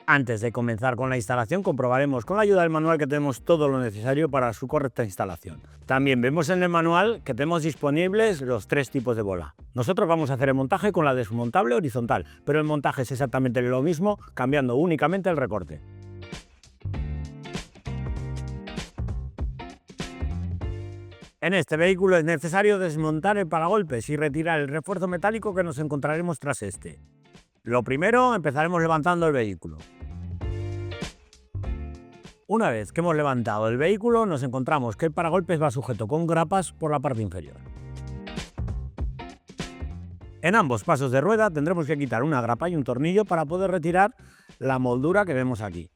Antes de comenzar con la instalación, comprobaremos con la ayuda del manual que tenemos todo lo necesario para su correcta instalación. También vemos en el manual que tenemos disponibles los 3 tipos de bola. Nosotros vamos a hacer el montaje con la desmontable horizontal, pero el montaje es exactamente lo mismo, cambiando únicamente el recorte. En este vehículo es necesario desmontar el paragolpes y retirar el refuerzo metálico que nos encontraremos tras este. Lo primero, empezaremos levantando el vehículo. Una vez que hemos levantado el vehículo, nos encontramos que el paragolpes va sujeto con grapas por la parte inferior. En ambos pasos de rueda tendremos que quitar una grapa y un tornillo para poder retirar la moldura que vemos aquí.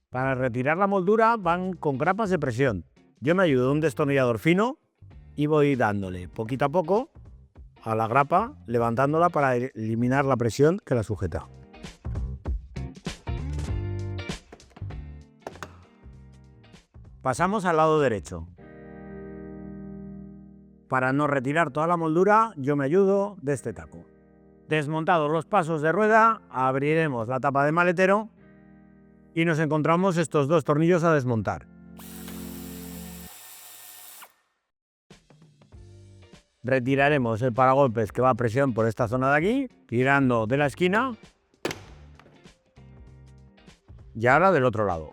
Para retirar la moldura van con grapas de presión. Yo me ayudo de un destornillador fino y voy dándole poquito a poco a la grapa, levantándola para eliminar la presión que la sujeta. Pasamos al lado derecho. Para no retirar toda la moldura, yo me ayudo de este taco. Desmontados los pasos de rueda, abriremos la tapa de maletero y nos encontramos estos 2 tornillos a desmontar. Retiraremos el paragolpes que va a presión por esta zona de aquí, tirando de la esquina. Y ahora del otro lado.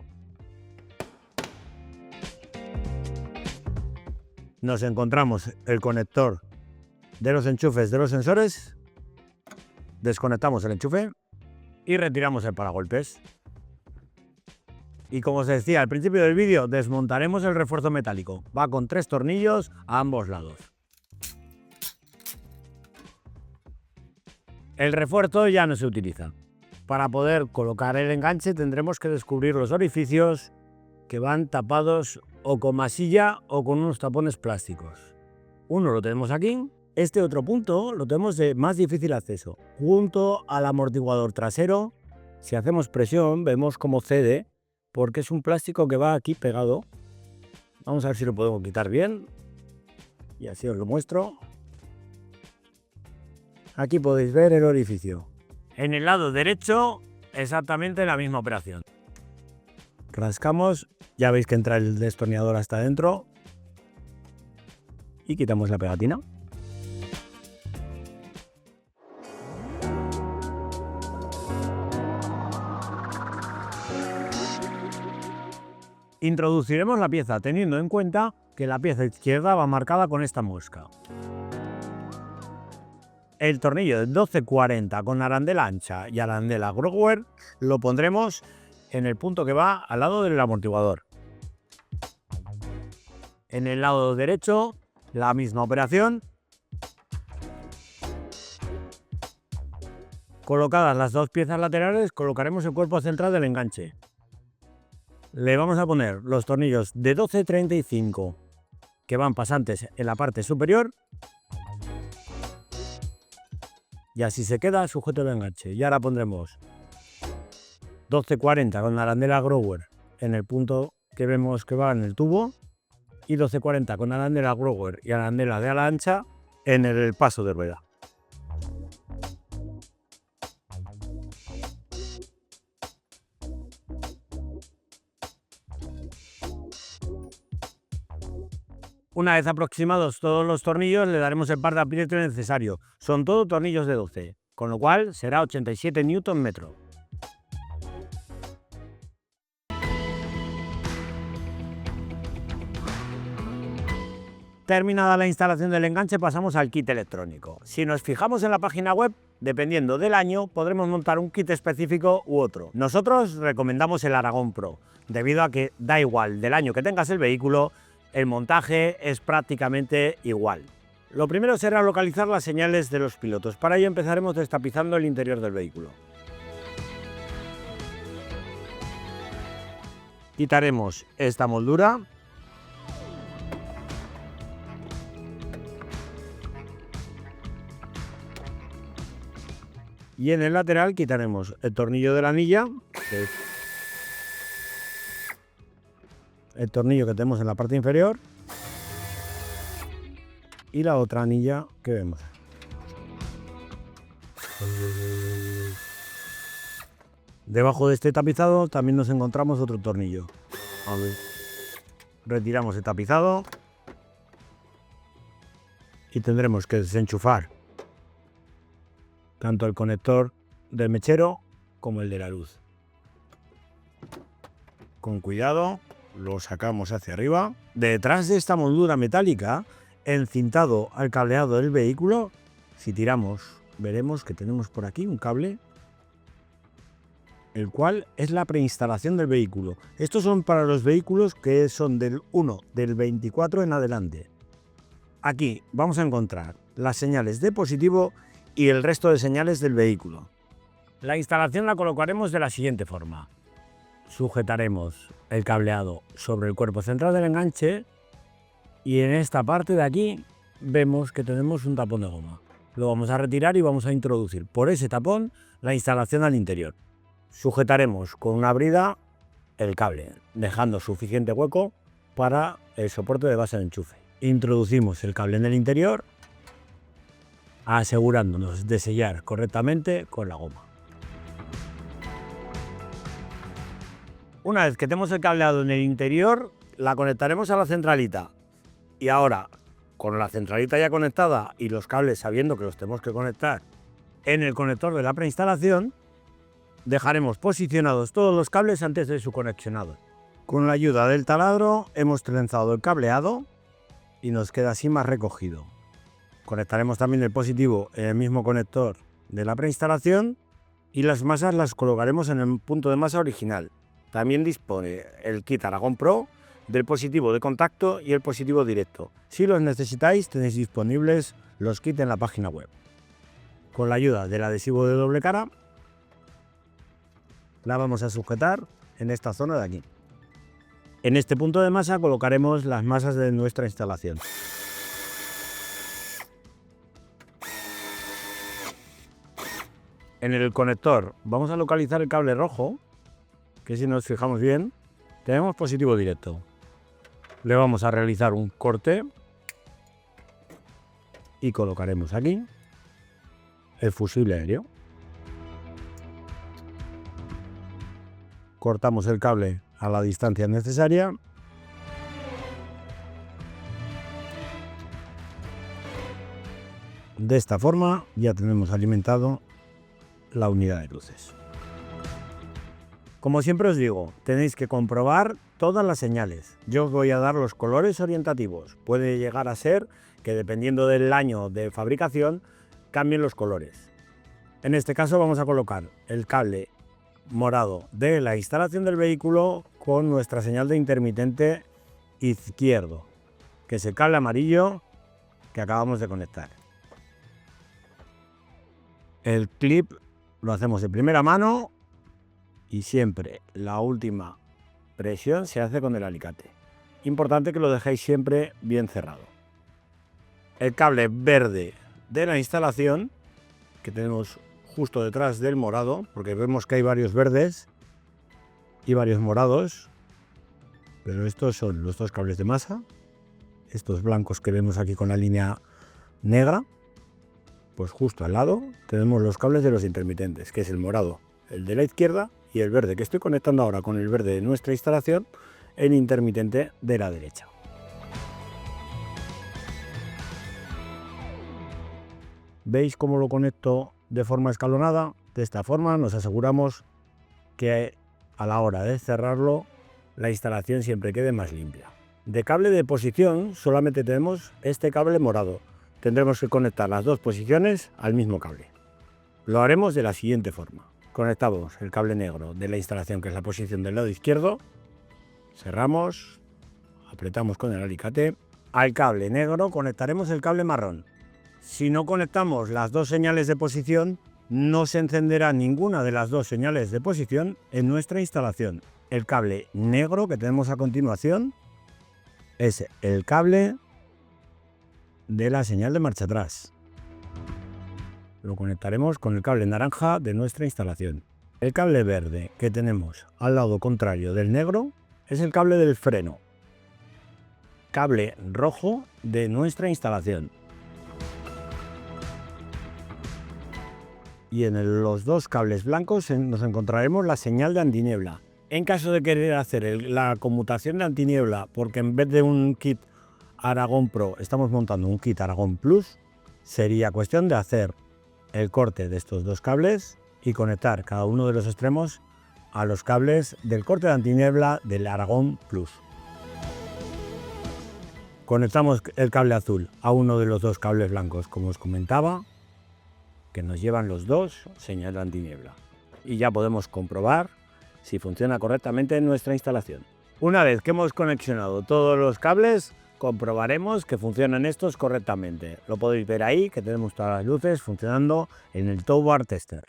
Nos encontramos el conector de los enchufes de los sensores. Desconectamos el enchufe y retiramos el paragolpes. Y como os decía al principio del vídeo, desmontaremos el refuerzo metálico. Va con 3 tornillos a ambos lados. El refuerzo ya no se utiliza. Para poder colocar el enganche tendremos que descubrir los orificios que van tapados o con masilla o con unos tapones plásticos. Uno lo tenemos aquí, este otro punto lo tenemos de más difícil acceso. Junto al amortiguador trasero, si hacemos presión vemos cómo cede porque es un plástico que va aquí pegado. Vamos a ver si lo podemos quitar bien y así os lo muestro. Aquí podéis ver el orificio. En el lado derecho, exactamente la misma operación. Rascamos, ya veis que entra el destornillador hasta adentro y quitamos la pegatina. Introduciremos la pieza teniendo en cuenta que la pieza izquierda va marcada con esta mosca. El tornillo de 1240 con arandela ancha y arandela Grower lo pondremos en el punto que va al lado del amortiguador. En el lado derecho, la misma operación. Colocadas las 2 piezas laterales, colocaremos el cuerpo central del enganche. Le vamos a poner los tornillos de 1235 que van pasantes en la parte superior. Y así se queda sujeto el enganche. Y ahora pondremos 1240 con arandela Grower en el punto que vemos que va en el tubo y 1240 con arandela Grower y arandela de ala ancha en el paso de rueda. Una vez aproximados todos los tornillos, le daremos el par de apriete necesario. Son todos tornillos de 12, con lo cual será 87 Nm. Terminada la instalación del enganche, pasamos al kit electrónico. Si nos fijamos en la página web, dependiendo del año, podremos montar un kit específico u otro. Nosotros recomendamos el Aragón Pro, debido a que da igual del año que tengas el vehículo, el montaje es prácticamente igual. Lo primero será localizar las señales de los pilotos. Para ello empezaremos destapizando el interior del vehículo. Quitaremos esta moldura. Y en el lateral quitaremos el tornillo de la anilla, que es el tornillo que tenemos en la parte inferior, y la otra anilla que vemos. Debajo de este tapizado también nos encontramos otro tornillo. Retiramos el tapizado y tendremos que desenchufar tanto el conector del mechero como el de la luz. Con cuidado lo sacamos hacia arriba. Detrás de esta moldura metálica, encintado al cableado del vehículo, si tiramos veremos que tenemos por aquí un cable, el cual es la preinstalación del vehículo. Estos son para los vehículos que son del 1, del 24 en adelante. Aquí vamos a encontrar las señales de positivo y el resto de señales del vehículo. La instalación la colocaremos de la siguiente forma. Sujetaremos el cableado sobre el cuerpo central del enganche y en esta parte de aquí vemos que tenemos un tapón de goma. Lo vamos a retirar y vamos a introducir por ese tapón la instalación al interior. Sujetaremos con una brida el cable, dejando suficiente hueco para el soporte de base de enchufe. Introducimos el cable en el interior, asegurándonos de sellar correctamente con la goma. Una vez que tenemos el cableado en el interior, la conectaremos a la centralita. Y ahora, con la centralita ya conectada y los cables sabiendo que los tenemos que conectar en el conector de la preinstalación, dejaremos posicionados todos los cables antes de su conexionado. Con la ayuda del taladro hemos trenzado el cableado y nos queda así más recogido. Conectaremos también el positivo en el mismo conector de la preinstalación y las masas las colocaremos en el punto de masa original. También dispone el kit Aragón Pro del positivo de contacto y el positivo directo. Si los necesitáis, tenéis disponibles los kits en la página web. Con la ayuda del adhesivo de doble cara, la vamos a sujetar en esta zona de aquí. En este punto de masa colocaremos las masas de nuestra instalación. En el conector vamos a localizar el cable rojo, que si nos fijamos bien, tenemos positivo directo. Le vamos a realizar un corte y colocaremos aquí el fusible aéreo. Cortamos el cable a la distancia necesaria. De esta forma ya tenemos alimentado la unidad de luces. Como siempre os digo, tenéis que comprobar todas las señales. Yo os voy a dar los colores orientativos. Puede llegar a ser que dependiendo del año de fabricación cambien los colores. En este caso vamos a colocar el cable morado de la instalación del vehículo con nuestra señal de intermitente izquierdo, que es el cable amarillo que acabamos de conectar. El clip lo hacemos de primera mano y siempre la última presión se hace con el alicate. Importante que lo dejéis siempre bien cerrado. El cable verde de la instalación, que tenemos justo detrás del morado, porque vemos que hay varios verdes y varios morados, pero estos son los dos cables de masa, estos blancos que vemos aquí con la línea negra, pues justo al lado tenemos los cables de los intermitentes, que es el morado, el de la izquierda, y el verde que estoy conectando ahora con el verde de nuestra instalación, el intermitente de la derecha. ¿Veis cómo lo conecto de forma escalonada? De esta forma nos aseguramos que a la hora de cerrarlo la instalación siempre quede más limpia. De cable de posición solamente tenemos este cable morado. Tendremos que conectar las dos posiciones al mismo cable. Lo haremos de la siguiente forma. Conectamos el cable negro de la instalación, que es la posición del lado izquierdo, cerramos, apretamos con el alicate. Al cable negro conectaremos el cable marrón. Si no conectamos las dos señales de posición, no se encenderá ninguna de las dos señales de posición en nuestra instalación. El cable negro que tenemos a continuación es el cable de la señal de marcha atrás. Lo conectaremos con el cable naranja de nuestra instalación. El cable verde que tenemos al lado contrario del negro es el cable del freno. Cable rojo de nuestra instalación. y en los dos cables blancos nos encontraremos la señal de antiniebla. En caso de querer hacer la conmutación de antiniebla, porque en vez de un kit Aragón Pro estamos montando un kit Aragón Plus, sería cuestión de hacer el corte de estos dos cables y conectar cada uno de los extremos a los cables del corte de antiniebla del Aragón Plus. Conectamos el cable azul a uno de los dos cables blancos, como os comentaba, que nos llevan los dos señal de antiniebla. Y ya podemos comprobar si funciona correctamente nuestra instalación. Una vez que hemos conexionado todos los cables, comprobaremos que funcionan estos correctamente. Lo podéis ver ahí, que tenemos todas las luces funcionando en el Tow Bar Tester.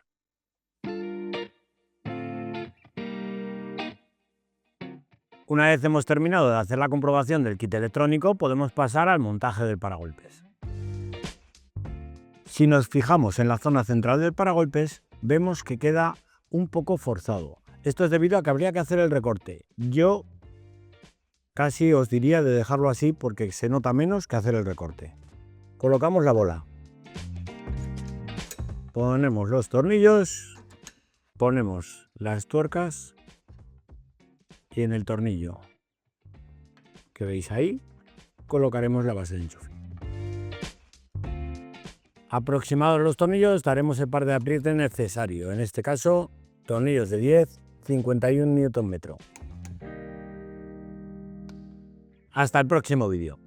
Una vez hemos terminado de hacer la comprobación del kit electrónico, podemos pasar al montaje del paragolpes. Si nos fijamos en la zona central del paragolpes, vemos que queda un poco forzado. Esto es debido a que habría que hacer el recorte. Yo casi os diría de dejarlo así porque se nota menos que hacer el recorte. Colocamos la bola. Ponemos los tornillos, ponemos las tuercas y en el tornillo que veis ahí colocaremos la base de enchufe. Aproximados los tornillos daremos el par de apriete necesario, en este caso tornillos de 10, 51 Nm. Hasta el próximo vídeo.